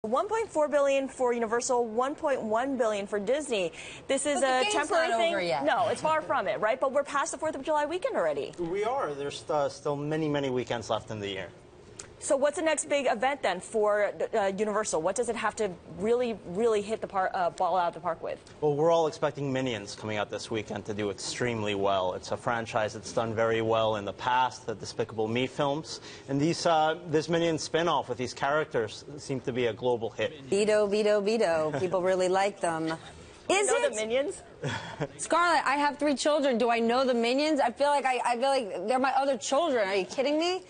$1.4 billion for Universal, $1.1 billion for Disney. This is a temporary thing. No, it's far from it, right? But we're past the 4th of July weekend already. We are. There's still many, many weekends left in the year. So what's the next big event then for Universal? What does it have to really hit the ball out of the park with? Well, we're all expecting Minions coming out this weekend to do extremely well. It's a franchise that's done very well in the past, the Despicable Me films. And this Minions spin-off with these characters seem to be a global hit. Vito, Vito, Vito. People really like them. Is it the Minions? Scarlet, I have 3 children. Do I know the Minions? I feel like they're my other children. Are you kidding me?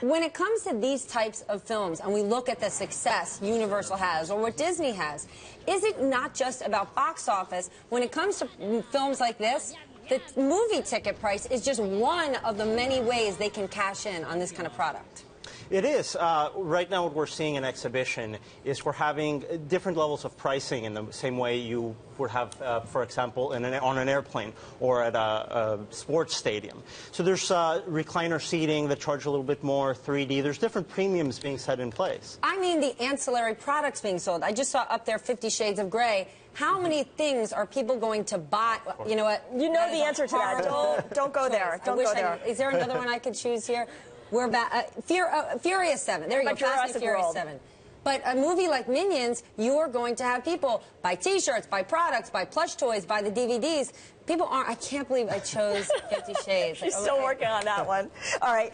When it comes to these types of films, and we look at the success Universal has, or what Disney has, is it not just about box office? When it comes to films like this, the movie ticket price is just one of the many ways they can cash in on this kind of product. It is. Right now what we're seeing in exhibition is we're having different levels of pricing in the same way you would have, for example, on an airplane or at a sports stadium. So there's recliner seating that charge a little bit more, 3D. There's different premiums being set in place. I mean the ancillary products being sold. I just saw up there 50 Shades of Grey. How many things are people going to buy? You know what? You know the answer to that. Don't go there. Don't go there. Is there another one I could choose here? We're back. Furious 7. There you go. Fast and Furious 7. But a movie like Minions, you're going to have people buy T-shirts, buy products, buy plush toys, buy the DVDs. People aren't. I can't believe I chose 50 Shades. She's still working on that one. All right,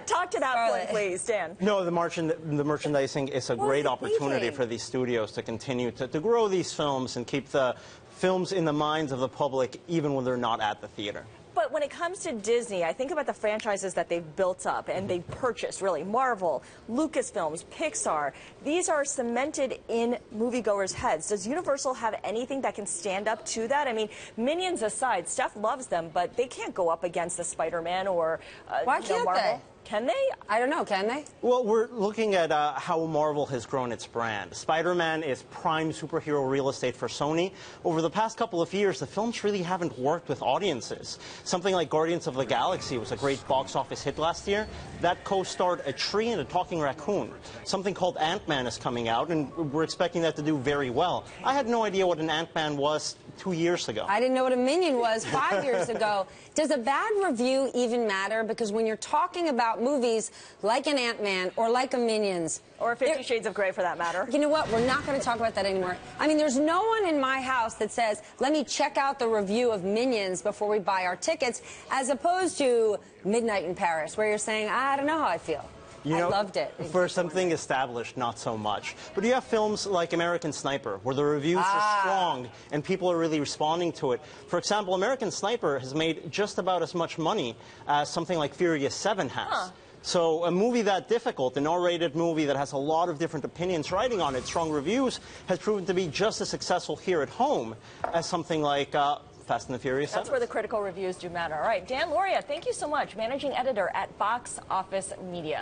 talk to that point, please, Dan. No, the merchandising is a great opportunity for these studios to continue to grow these films and keep the films in the minds of the public, even when they're not at the theater. But when it comes to Disney, I think about the franchises that they've built up and they've purchased, really. Marvel, Lucasfilms, Pixar. These are cemented in moviegoers' heads. Does Universal have anything that can stand up to that? I mean, Minions aside, Steph loves them, but they can't go up against the Spider-Man or Why can't Marvel. They? Can they? I don't know. Can they? Well, we're looking at how Marvel has grown its brand. Spider-Man is prime superhero real estate for Sony. Over the past couple of years, the films really haven't worked with audiences. Something like Guardians of the Galaxy was a great box office hit last year. That co-starred a tree and a talking raccoon. Something called Ant-Man is coming out, and we're expecting that to do very well. I had no idea what an Ant-Man was 2 years ago. I didn't know what a Minion was 5 years ago. Does a bad review even matter? Because when you're talking about movies like an Ant-Man or like a Minions. Or 50 Shades of Grey, for that matter. You know what? We're not going to talk about that anymore. I mean, there's no one in my house that says, let me check out the review of Minions before we buy our tickets, as opposed to Midnight in Paris, where you're saying, I don't know how I feel. You know, I loved it. For something established, not so much. But you have films like American Sniper, where the reviews are strong and people are really responding to it. For example, American Sniper has made just about as much money as something like Furious 7 has. So a movie that difficult, an R-rated movie that has a lot of different opinions riding on it, strong reviews, has proven to be just as successful here at home as something like Fast and the Furious 7. That's where the critical reviews do matter. All right, Dan, Loria, thank you so much. Managing editor at Box Office Media.